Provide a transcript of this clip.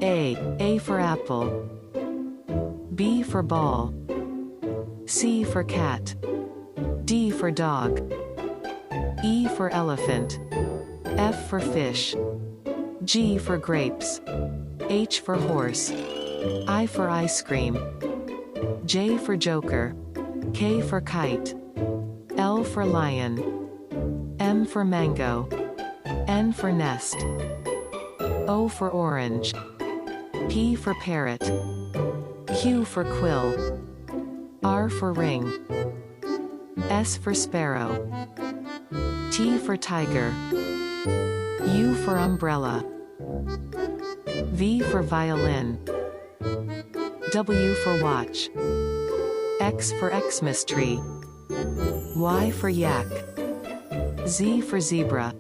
A for apple. B for ball. C for cat. D for dog. E for elephant. F for fish. G for grapes. H for horse. I for ice cream. J for joker. K for kite. L for lion. M for mango. N for nest. O for orange. P for parrot. Q for quill. R for ring. S for sparrow. T for tiger. U for umbrella. V for violin. W for watch. X for Xmas tree. Y for yak. Z for zebra.